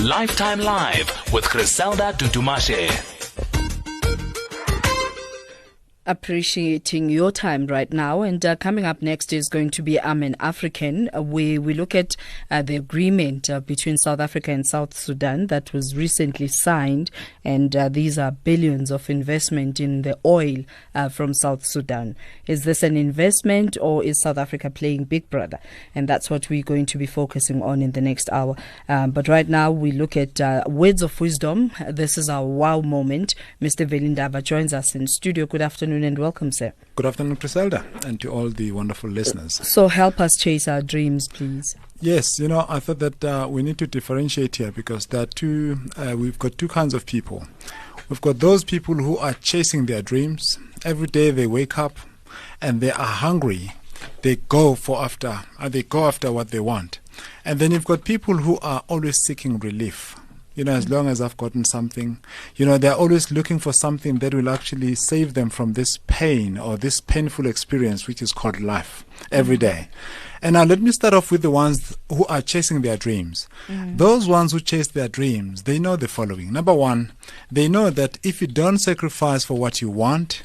Lifetime Live with Griselda Tutumashe. Appreciating your time right now, and coming up next is going to be I'm an African, where we look at the agreement between South Africa and South Sudan that was recently signed, and these are billions of investment in the oil from South Sudan. Is this an investment, or is South Africa playing Big Brother? And that's what we're going to be focusing on in the next hour. But right now we look at words of wisdom. This is our wow moment. Mr. Veli Ndaba joins us in studio. Good afternoon and welcome, sir. Good afternoon, Griselda, and to all the wonderful listeners. So help us chase our dreams, please. Yes, I thought that we need to differentiate here, because there are we've got two kinds of people. We've got those people who are chasing their dreams. Every day they wake up and they are hungry. They go after what they want. And then you've got people who are always seeking relief. As long as I've gotten something, they're always looking for something that will actually save them from this pain or this painful experience, which is called life, every day. And now let me start off with the ones who are chasing their dreams. Those ones who chase their dreams, they know the following. Number one, they know that if you don't sacrifice for what you want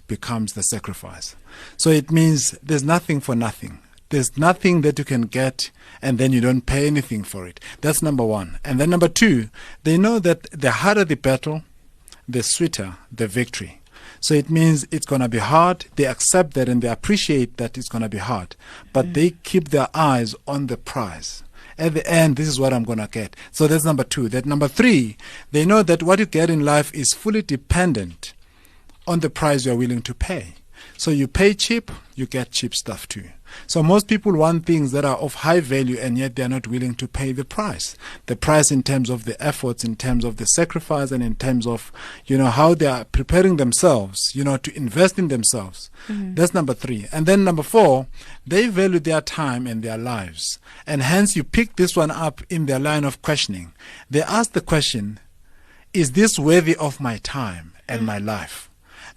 becomes the sacrifice. So it means there's nothing for nothing. There's nothing that you can get and then you don't pay anything for it. That's number one. And then number two, they know that the harder the battle, the sweeter the victory. So it means it's going to be hard. They accept that and they appreciate that it's going to be hard. But they keep their eyes on the prize. At the end, this is what I'm going to get. So that's number two. That number three, they know that what you get in life is fully dependent on the price you're willing to pay. So you pay cheap, you get cheap stuff too. So most people want things that are of high value, and yet they're not willing to pay the price. The price in terms of the efforts, in terms of the sacrifice, and in terms of, how they are preparing themselves, to invest in themselves. That's number three. And then number four, they value their time and their lives. And hence you pick this one up in their line of questioning. They ask the question, is this worthy of my time and my life?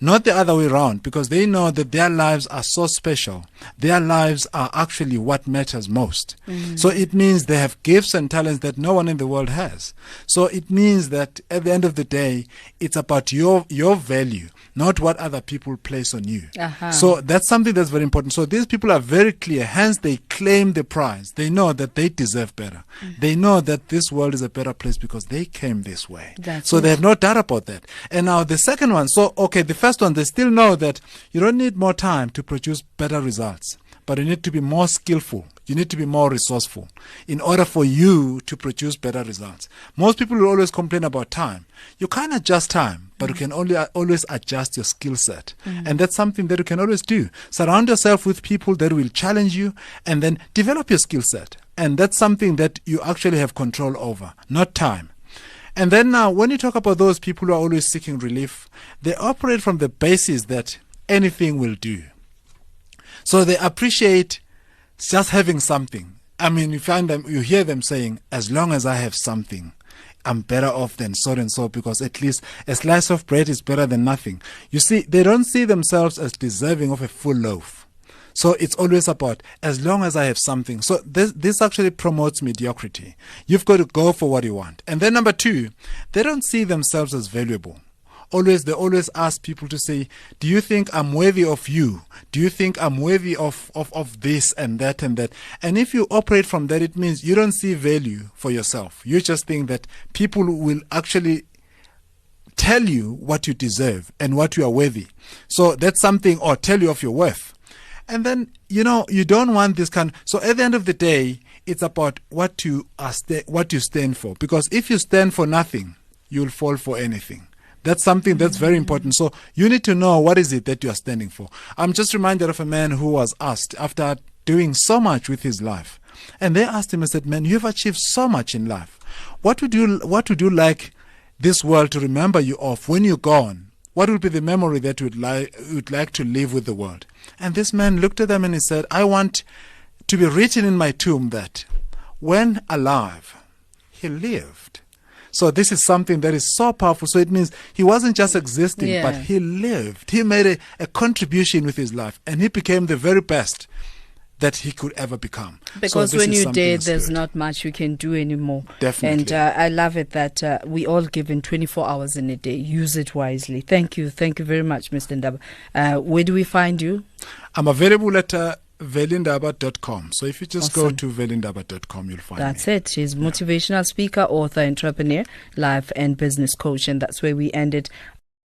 Not the other way around, because they know that their lives are so special. Their lives are actually what matters most. So it means they have gifts and talents that no one in the world has. So it means that at the end of the day, it's about your value, not what other people place on you. So that's something that's very important. So these people are very clear. Hence, they claim the prize. They know that they deserve better. They know that this world is a better place because they came this way. So they have no doubt about that. And now the second one. So, the first one, they still know that you don't need more time to produce better results, but you need to be more skillful. You need to be more resourceful in order for you to produce better results. Most people will always complain about time. You can't adjust time, but you can always adjust your skill set. And that's something that you can always do. Surround yourself with people that will challenge you and then develop your skill set. And that's something that you actually have control over, not time. And then now, when you talk about those people who are always seeking relief, they operate from the basis that anything will do. So they appreciate just having something. I mean, you hear them saying, as long as I have something, I'm better off than so and so, because at least a slice of bread is better than nothing. You see, they don't see themselves as deserving of a full loaf. So it's always about, as long as I have something. So this actually promotes mediocrity. You've got to go for what you want. And then number two, they don't see themselves as valuable. They always ask people to say, do you think I'm worthy of you? Do you think I'm worthy of this and that and that? And if you operate from that, it means you don't see value for yourself. You just think that people will actually tell you what you deserve and what you are worthy. So that's something, or tell you of your worth. And then, you don't want this kind. So at the end of the day, it's about what you stand for. Because if you stand for nothing, you'll fall for anything. That's something that's very important. So you need to know what is it that you are standing for. I'm just reminded of a man who was asked after doing so much with his life. And they asked him and said, man, you've achieved so much in life. What would you like this world to remember you of when you're gone? What would be the memory that you would like to live with the world? And this man looked at them and he said, I want to be written in my tomb that when alive, he lived. So this is something that is so powerful. So it means he wasn't just existing, but he lived. He made a contribution with his life, and he became the very best that he could ever become. Because when you're dead, there's not much you can do anymore. Definitely. And I love it that we all given 24 hours in a day. Use it wisely. Thank you. Thank you very much, Mr. Ndaba. Where do we find you? I'm available at velindaba.com. So if you just go to velindaba.com, you'll find me. That's it. She's motivational speaker, author, entrepreneur, life and business coach. And that's where we ended